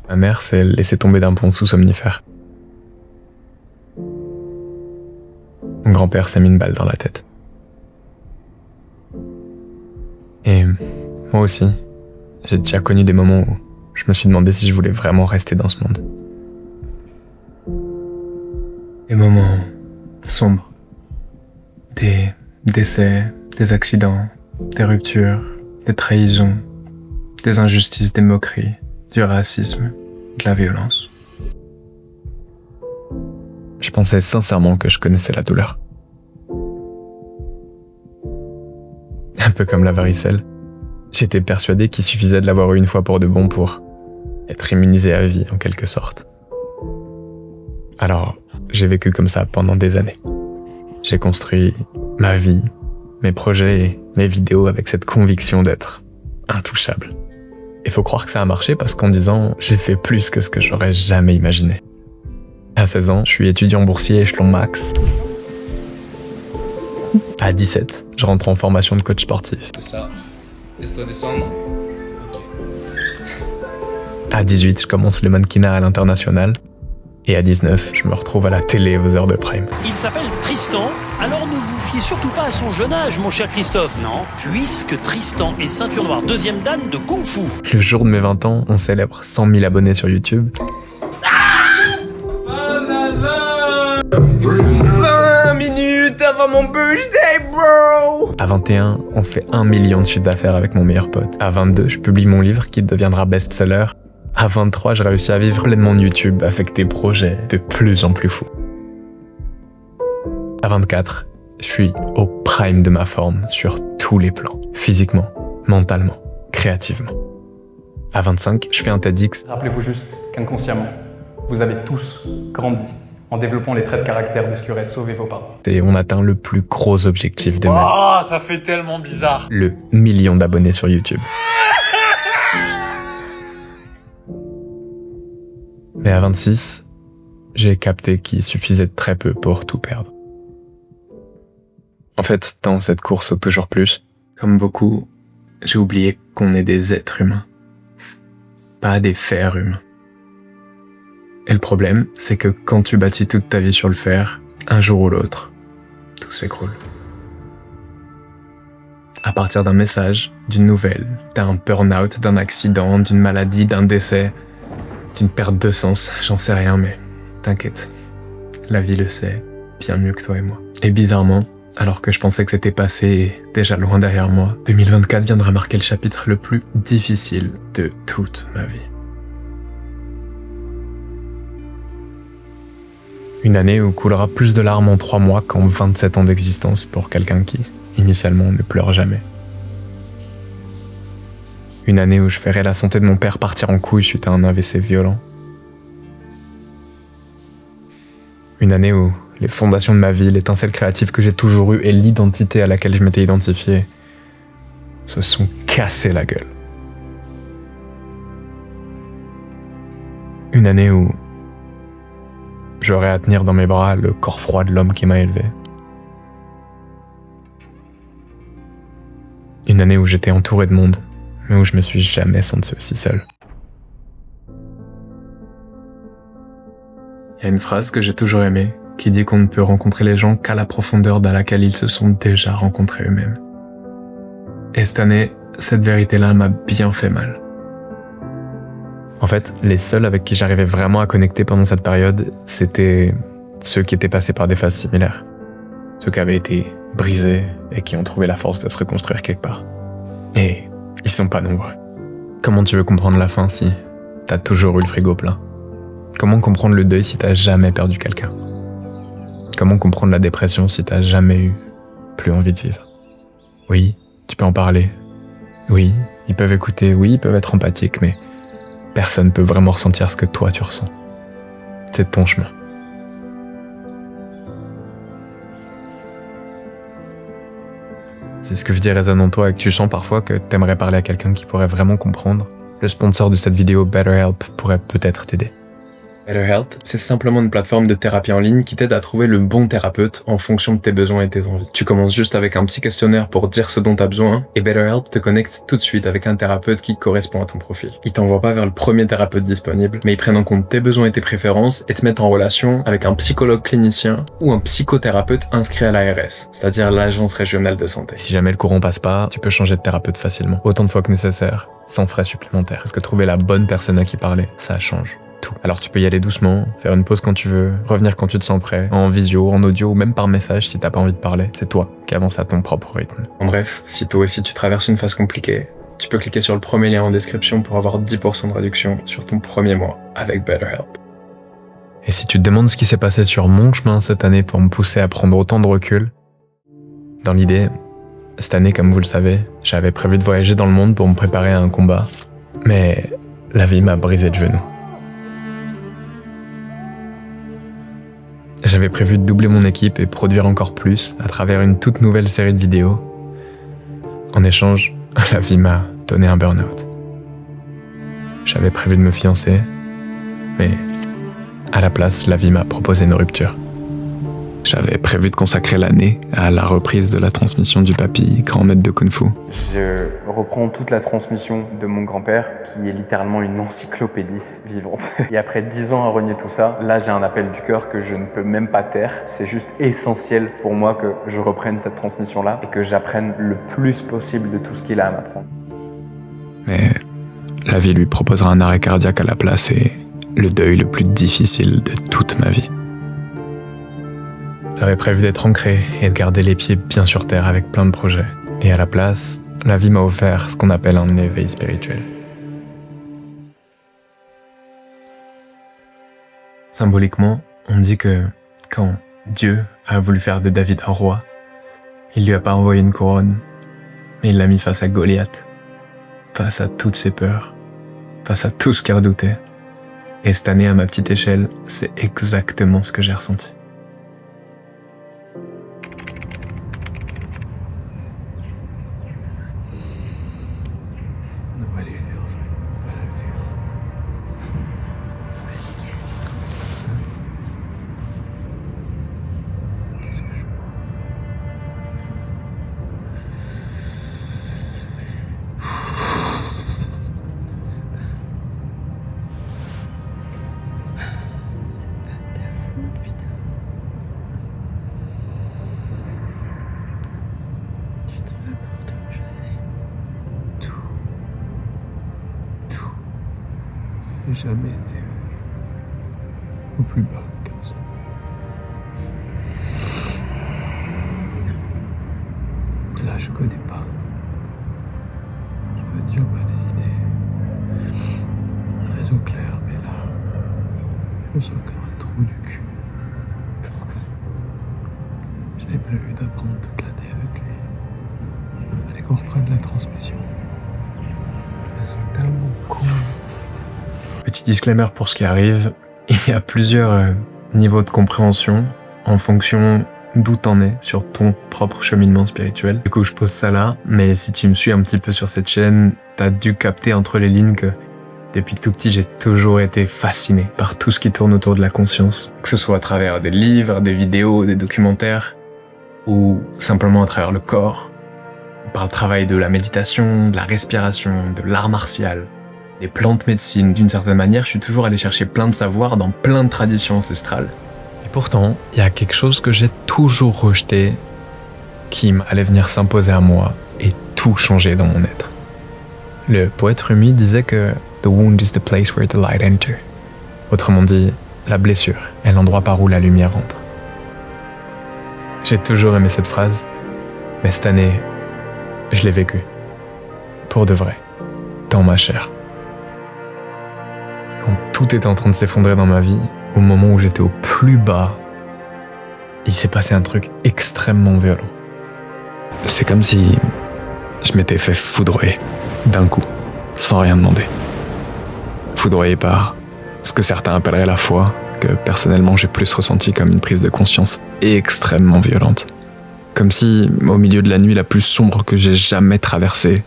Ma mère s'est laissée tomber d'un pont sous somnifère. Mon grand-père s'est mis une balle dans la tête. Et moi aussi, j'ai déjà connu des moments où je me suis demandé si je voulais vraiment rester dans ce monde. Des moments sombres. Des décès, des accidents, des ruptures, des trahisons, des injustices, des moqueries, du racisme, de la violence. Je pensais sincèrement que je connaissais la douleur. Un peu comme la varicelle. J'étais persuadé qu'il suffisait de l'avoir eu une fois pour de bon pour être immunisé à vie en quelque sorte. Alors, j'ai vécu comme ça pendant des années. J'ai construit ma vie, mes projets et mes vidéos avec cette conviction d'être intouchable. Et faut croire que ça a marché parce qu'en 10 ans, j'ai fait plus que ce que j'aurais jamais imaginé. À 16 ans, je suis étudiant boursier échelon max. À 17, je rentre en formation de coach sportif. C'est ça. Laisse-toi descendre. Ok. À 18, je commence le mannequinat à l'international. Et à 19, je me retrouve à la télé aux heures de prime. Il s'appelle Tristan, alors ne vous fiez surtout pas à son jeune âge, mon cher Christophe. Non, puisque Tristan est ceinture noire deuxième dan de Kung Fu. Le jour de mes 20 ans, on célèbre 100 000 abonnés sur YouTube. 20 minutes avant mon birthday, bro! À 21, on fait 1 million de chiffre d'affaires avec mon meilleur pote. À 22, je publie mon livre qui deviendra best-seller. À 23, j'ai réussi à vivre pleinement de YouTube avec des projets de plus en plus fous. À 24, je suis au prime de ma forme sur tous les plans. Physiquement, mentalement, créativement. À 25, je fais un TEDx. Rappelez-vous juste qu'inconsciemment, vous avez tous grandi en développant les traits de caractère de ce qui aurait sauvé vos parents. Et on atteint le plus gros objectif de ma vie. Oh, ça fait tellement bizarre. Le million d'abonnés sur YouTube. Mais à 26, j'ai capté qu'il suffisait de très peu pour tout perdre. En fait, dans cette course au toujours plus, comme beaucoup, j'ai oublié qu'on est des êtres humains, pas des fers humains. Et le problème, c'est que quand tu bâtis toute ta vie sur le fer, un jour ou l'autre, tout s'écroule. À partir d'un message, d'une nouvelle, d'un burn-out, d'un accident, d'une maladie, d'un décès, d'une perte de sens, j'en sais rien, mais t'inquiète, la vie le sait bien mieux que toi et moi. Et bizarrement, alors que je pensais que c'était passé et déjà loin derrière moi, 2024 viendra marquer le chapitre le plus difficile de toute ma vie. Une année où coulera plus de larmes en 3 mois qu'en 27 ans d'existence pour quelqu'un qui, initialement, ne pleure jamais. Une année où je verrai la santé de mon père partir en couille suite à un AVC violent. Une année où les fondations de ma vie, l'étincelle créative que j'ai toujours eue et l'identité à laquelle je m'étais identifié se sont cassés la gueule. Une année où j'aurai à tenir dans mes bras le corps froid de l'homme qui m'a élevé. Une année où j'étais entouré de monde, mais où je me suis jamais senti aussi seul. Il y a une phrase que j'ai toujours aimée, qui dit qu'on ne peut rencontrer les gens qu'à la profondeur dans laquelle ils se sont déjà rencontrés eux-mêmes. Et cette année, cette vérité-là m'a bien fait mal. En fait, les seuls avec qui j'arrivais vraiment à connecter pendant cette période, c'était ceux qui étaient passés par des phases similaires. Ceux qui avaient été brisés et qui ont trouvé la force de se reconstruire quelque part. Et ils sont pas nombreux. Comment tu veux comprendre la fin si t'as toujours eu le frigo plein? Comment comprendre le deuil si t'as jamais perdu quelqu'un? Comment comprendre la dépression si t'as jamais eu plus envie de vivre? Oui, tu peux en parler. Oui, ils peuvent écouter. Oui, ils peuvent être empathiques, mais personne peut vraiment ressentir ce que toi tu ressens. C'est ton chemin. Si ce que je dis résonne en toi et que tu sens parfois que t'aimerais parler à quelqu'un qui pourrait vraiment comprendre, le sponsor de cette vidéo, BetterHelp, pourrait peut-être t'aider. BetterHelp, c'est simplement une plateforme de thérapie en ligne qui t'aide à trouver le bon thérapeute en fonction de tes besoins et tes envies. Tu commences juste avec un petit questionnaire pour dire ce dont tu as besoin et BetterHelp te connecte tout de suite avec un thérapeute qui correspond à ton profil. Ils t'envoient pas vers le premier thérapeute disponible, mais ils prennent en compte tes besoins et tes préférences et te mettent en relation avec un psychologue clinicien ou un psychothérapeute inscrit à l'ARS, c'est-à-dire l'Agence régionale de santé. Si jamais le courant passe pas, tu peux changer de thérapeute facilement, autant de fois que nécessaire, sans frais supplémentaires. Parce que trouver la bonne personne à qui parler, ça change tout. Alors tu peux y aller doucement, faire une pause quand tu veux, revenir quand tu te sens prêt, en visio, en audio ou même par message si t'as pas envie de parler. C'est toi qui avance à ton propre rythme. En bref, si toi aussi tu traverses une phase compliquée, tu peux cliquer sur le premier lien en description pour avoir 10% de réduction sur ton premier mois avec BetterHelp. Et si tu te demandes ce qui s'est passé sur mon chemin cette année pour me pousser à prendre autant de recul, dans l'idée, cette année, comme vous le savez, j'avais prévu de voyager dans le monde pour me préparer à un combat, mais la vie m'a brisé le genou. J'avais prévu de doubler mon équipe et produire encore plus à travers une toute nouvelle série de vidéos. En échange, la vie m'a donné un burn-out. J'avais prévu de me fiancer, mais à la place, la vie m'a proposé une rupture. J'avais prévu de consacrer l'année à la reprise de la transmission du papy, grand maître de Kung Fu. Je reprends toute la transmission de mon grand-père, qui est littéralement une encyclopédie vivante. Et après 10 ans à renier tout ça, là j'ai un appel du cœur que je ne peux même pas taire. C'est juste essentiel pour moi que je reprenne cette transmission-là et que j'apprenne le plus possible de tout ce qu'il a à m'apprendre. Mais la vie lui proposera un arrêt cardiaque à la place et le deuil le plus difficile de toute ma vie. J'avais prévu d'être ancré et de garder les pieds bien sur terre avec plein de projets. Et à la place, la vie m'a offert ce qu'on appelle un éveil spirituel. Symboliquement, on dit que quand Dieu a voulu faire de David un roi, il lui a pas envoyé une couronne, mais il l'a mis face à Goliath, face à toutes ses peurs, face à tout ce qu'il redoutait. Et cette année, à ma petite échelle, c'est exactement ce que j'ai ressenti. J'ai jamais été au plus bas comme ça. Ça, je connais pas. Je veux dire, les idées très au clair, mais là, je me sens comme un trou du cul. Pourquoi? J'avais prévu d'apprendre toute l'année avec lui. Il fallait qu'on reprenne la transmission. C'est tellement con. Petit disclaimer pour ce qui arrive, il y a plusieurs niveaux de compréhension en fonction d'où t'en es sur ton propre cheminement spirituel. Du coup, je pose ça là, mais si tu me suis un petit peu sur cette chaîne, t'as dû capter entre les lignes que depuis tout petit, j'ai toujours été fasciné par tout ce qui tourne autour de la conscience. Que ce soit à travers des livres, des vidéos, des documentaires, ou simplement à travers le corps. Par le travail de la méditation, de la respiration, de l'art martial, des plantes médecine. D'une certaine manière, je suis toujours allé chercher plein de savoirs dans plein de traditions ancestrales. Et pourtant, il y a quelque chose que j'ai toujours rejeté, qui allait venir s'imposer à moi et tout changer dans mon être. Le poète Rumi disait que « The wound is the place where the light enter ». Autrement dit, la blessure est l'endroit par où la lumière entre. J'ai toujours aimé cette phrase, mais cette année, je l'ai vécue. Pour de vrai, dans ma chair. Quand tout était en train de s'effondrer dans ma vie, au moment où j'étais au plus bas, il s'est passé un truc extrêmement violent. C'est comme si je m'étais fait foudroyer, d'un coup, sans rien demander. Foudroyé par ce que certains appelleraient la foi, que personnellement j'ai plus ressenti comme une prise de conscience extrêmement violente. Comme si, au milieu de la nuit la plus sombre que j'ai jamais traversée,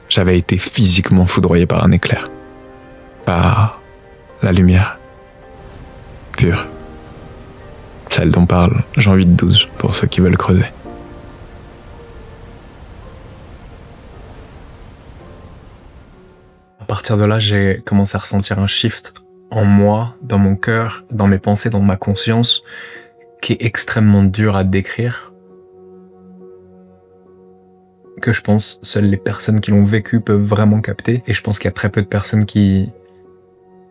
j'avais été physiquement foudroyé par un éclair. Par la lumière. Pure. Celle dont parle Jean 8-12 pour ceux qui veulent creuser. À partir de là, j'ai commencé à ressentir un shift en moi, dans mon cœur, dans mes pensées, dans ma conscience, qui est extrêmement dur à décrire, que je pense seules les personnes qui l'ont vécu peuvent vraiment capter, et je pense qu'il y a très peu de personnes qui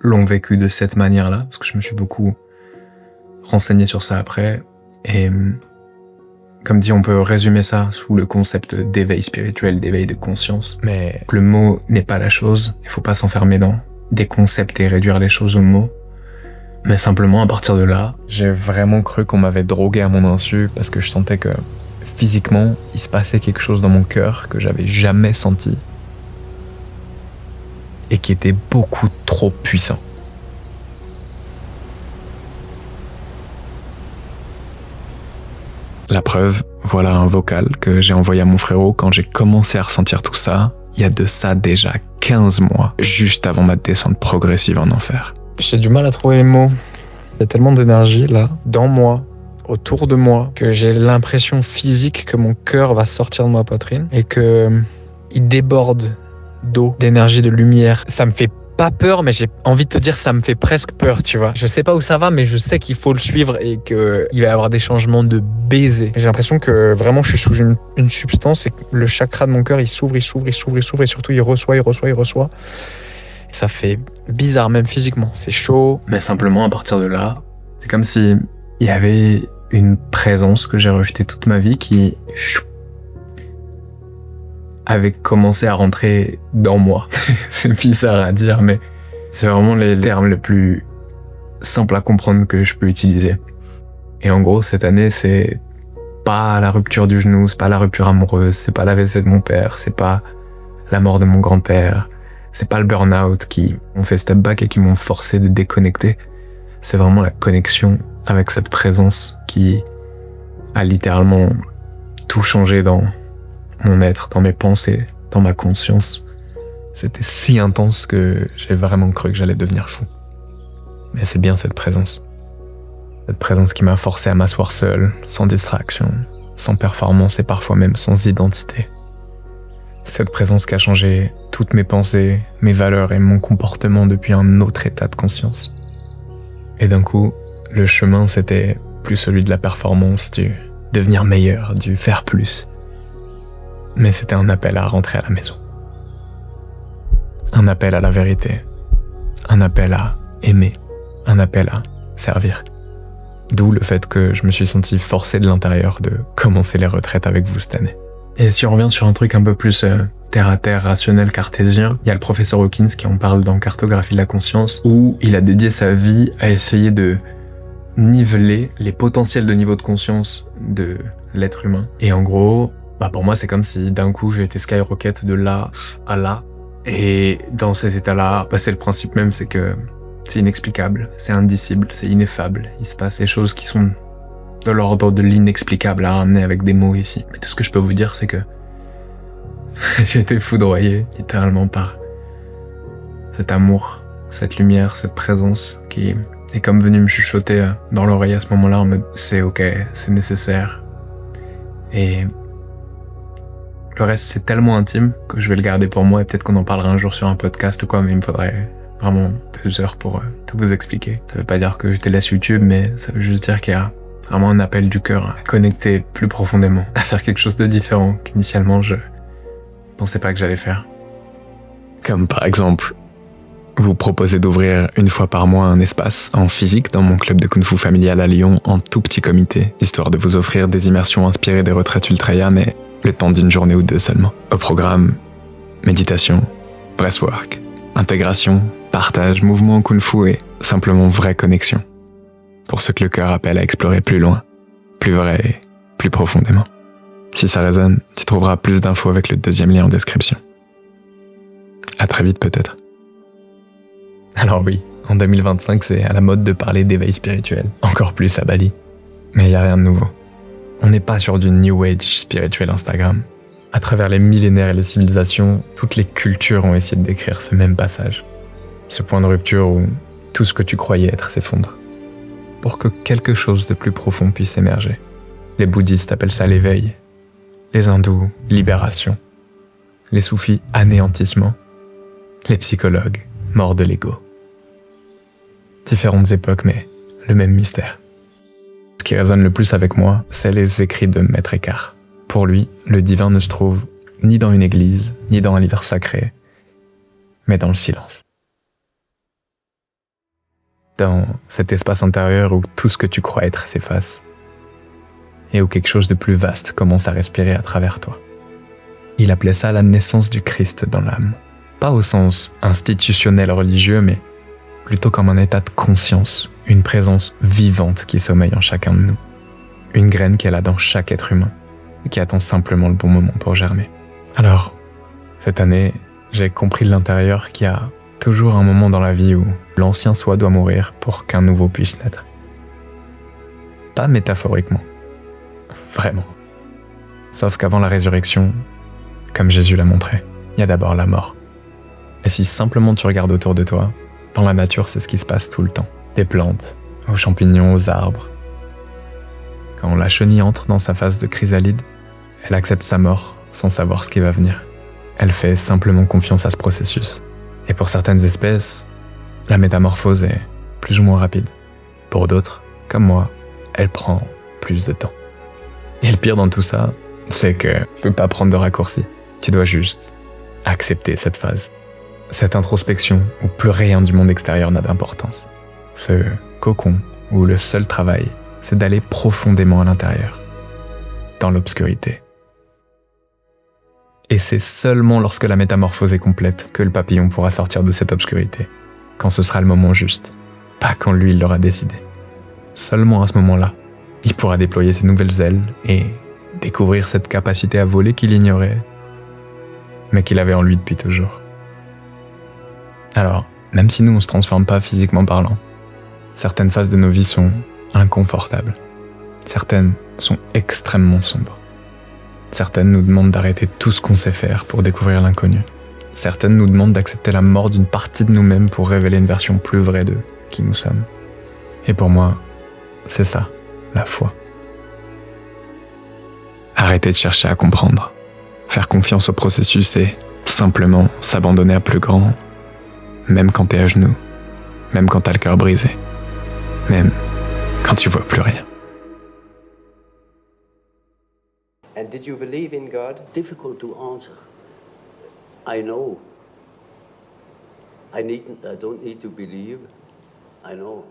l'ont vécu de cette manière-là, parce que je me suis beaucoup renseigné sur ça après, et comme dit, on peut résumer ça sous le concept d'éveil spirituel, d'éveil de conscience, mais le mot n'est pas la chose, il faut pas s'enfermer dans des concepts et réduire les choses aux mots. Mais simplement, à partir de là, j'ai vraiment cru qu'on m'avait drogué à mon insu parce que je sentais que physiquement, il se passait quelque chose dans mon cœur que j'avais jamais senti et qui était beaucoup trop puissant. La preuve, voilà un vocal que j'ai envoyé à mon frérot quand j'ai commencé à ressentir tout ça, il y a de ça déjà 15 mois, juste avant ma descente progressive en enfer. J'ai du mal à trouver les mots. Il y a tellement d'énergie là, dans moi, autour de moi, que j'ai l'impression physique que mon cœur va sortir de ma poitrine et que il déborde d'eau, d'énergie, de lumière. Ça me fait pas peur, mais j'ai envie de te dire ça me fait presque peur, tu vois. Je sais pas où ça va, mais je sais qu'il faut le suivre et qu'il va y avoir des changements de baiser. J'ai l'impression que vraiment je suis sous une substance et que le chakra de mon cœur il s'ouvre et surtout il reçoit. Ça fait bizarre même physiquement, c'est chaud. Mais simplement à partir de là, c'est comme si il y avait une présence que j'ai rejetée toute ma vie qui avait commencé à rentrer dans moi. C'est bizarre à dire, mais c'est vraiment les termes les plus simples à comprendre que je peux utiliser. Et en gros, cette année, c'est pas la rupture du genou, c'est pas la rupture amoureuse, c'est pas l'AVC de mon père, c'est pas la mort de mon grand-père, c'est pas le burn-out qui m'ont fait step back et qui m'ont forcé de déconnecter. C'est vraiment la connexion avec cette présence qui a littéralement tout changé dans mon être, dans mes pensées, dans ma conscience. C'était si intense que j'ai vraiment cru que j'allais devenir fou. Mais c'est bien cette présence. Cette présence qui m'a forcé à m'asseoir seul, sans distraction, sans performance et parfois même sans identité. Cette présence qui a changé toutes mes pensées, mes valeurs et mon comportement depuis un autre état de conscience. Et d'un coup, le chemin c'était plus celui de la performance, du devenir meilleur, du faire plus. Mais c'était un appel à rentrer à la maison. Un appel à la vérité. Un appel à aimer. Un appel à servir. D'où le fait que je me suis senti forcé de l'intérieur de commencer les retraites avec vous cette année. Et si on revient sur un truc un peu plus terre-à-terre, rationnel, cartésien, il y a le professeur Hawkins qui en parle dans Cartographie de la conscience, où il a dédié sa vie à essayer de niveler les potentiels de niveau de conscience de l'être humain. Et en gros, pour moi, c'est comme si d'un coup j'ai été skyrocket de là à là. Et dans ces états-là, c'est le principe même, c'est que c'est inexplicable, c'est indicible, c'est ineffable. Il se passe des choses qui sont de l'ordre de l'inexplicable à ramener avec des mots ici. Mais tout ce que je peux vous dire, c'est que j'ai été foudroyé, littéralement, par cet amour, cette lumière, cette présence qui est comme venue me chuchoter dans l'oreille à ce moment-là en mode « c'est ok, c'est nécessaire ». Et le reste, c'est tellement intime que je vais le garder pour moi et peut-être qu'on en parlera un jour sur un podcast ou quoi, mais il me faudrait vraiment 2 heures pour tout vous expliquer. Ça veut pas dire que je délaisse YouTube, mais ça veut juste dire qu'il y a vraiment un appel du cœur à connecter plus profondément, à faire quelque chose de différent qu'initialement je pensais pas que j'allais faire. Comme par exemple, vous proposer d'ouvrir une fois par mois un espace en physique dans mon club de Kung Fu familial à Lyon en tout petit comité, histoire de vous offrir des immersions inspirées des retraites Ultraya, mais le temps d'une journée ou 2 seulement. Au programme, méditation, breathwork, intégration, partage, mouvement Kung Fu et simplement vraie connexion. Pour ceux que le cœur appelle à explorer plus loin, plus vrai et plus profondément. Si ça résonne, tu trouveras plus d'infos avec le 2e lien en description. À très vite peut-être. Alors oui, en 2025, c'est à la mode de parler d'éveil spirituel, encore plus à Bali. Mais il n'y a rien de nouveau. On n'est pas sur du New Age spirituel Instagram. À travers les millénaires et les civilisations, toutes les cultures ont essayé de décrire ce même passage. Ce point de rupture où tout ce que tu croyais être s'effondre, pour que quelque chose de plus profond puisse émerger. Les bouddhistes appellent ça l'éveil, les hindous, libération, les soufis, anéantissement, les psychologues, mort de l'ego. Différentes époques, mais le même mystère. Ce qui résonne le plus avec moi, c'est les écrits de Maître Eckhart. Pour lui, le divin ne se trouve ni dans une église, ni dans un livre sacré, mais dans le silence. Dans cet espace intérieur où tout ce que tu crois être s'efface, et où quelque chose de plus vaste commence à respirer à travers toi. Il appelait ça la naissance du Christ dans l'âme. Pas au sens institutionnel religieux, mais plutôt comme un état de conscience, une présence vivante qui sommeille en chacun de nous. Une graine qu'elle a dans chaque être humain, et qui attend simplement le bon moment pour germer. Alors, cette année, j'ai compris de l'intérieur qu'il y a toujours un moment dans la vie où l'ancien soi doit mourir pour qu'un nouveau puisse naître. Pas métaphoriquement. Vraiment. Sauf qu'avant la résurrection, comme Jésus l'a montré, il y a d'abord la mort. Et si simplement tu regardes autour de toi, dans la nature, c'est ce qui se passe tout le temps. Des plantes, aux champignons, aux arbres. Quand la chenille entre dans sa phase de chrysalide, elle accepte sa mort sans savoir ce qui va venir. Elle fait simplement confiance à ce processus. Et pour certaines espèces, la métamorphose est plus ou moins rapide. Pour d'autres, comme moi, elle prend plus de temps. Et le pire dans tout ça, c'est que tu peux pas prendre de raccourci. Tu dois juste accepter cette phase. Cette introspection où plus rien du monde extérieur n'a d'importance. Ce cocon où le seul travail, c'est d'aller profondément à l'intérieur, dans l'obscurité. Et c'est seulement lorsque la métamorphose est complète que le papillon pourra sortir de cette obscurité, quand ce sera le moment juste, pas quand lui il l'aura décidé. Seulement à ce moment-là, il pourra déployer ses nouvelles ailes et découvrir cette capacité à voler qu'il ignorait, mais qu'il avait en lui depuis toujours. Alors, même si nous on se transforme pas physiquement parlant, certaines phases de nos vies sont inconfortables. Certaines sont extrêmement sombres. Certaines nous demandent d'arrêter tout ce qu'on sait faire pour découvrir l'inconnu. Certaines nous demandent d'accepter la mort d'une partie de nous-mêmes pour révéler une version plus vraie de qui nous sommes. Et pour moi, c'est ça, la foi. Arrêter de chercher à comprendre. Faire confiance au processus et simplement s'abandonner à plus grand, même quand t'es à genoux, même quand t'as le cœur brisé, même quand tu vois plus rien. And did you believe in God? Difficult to answer. I know. I don't need to believe. I know.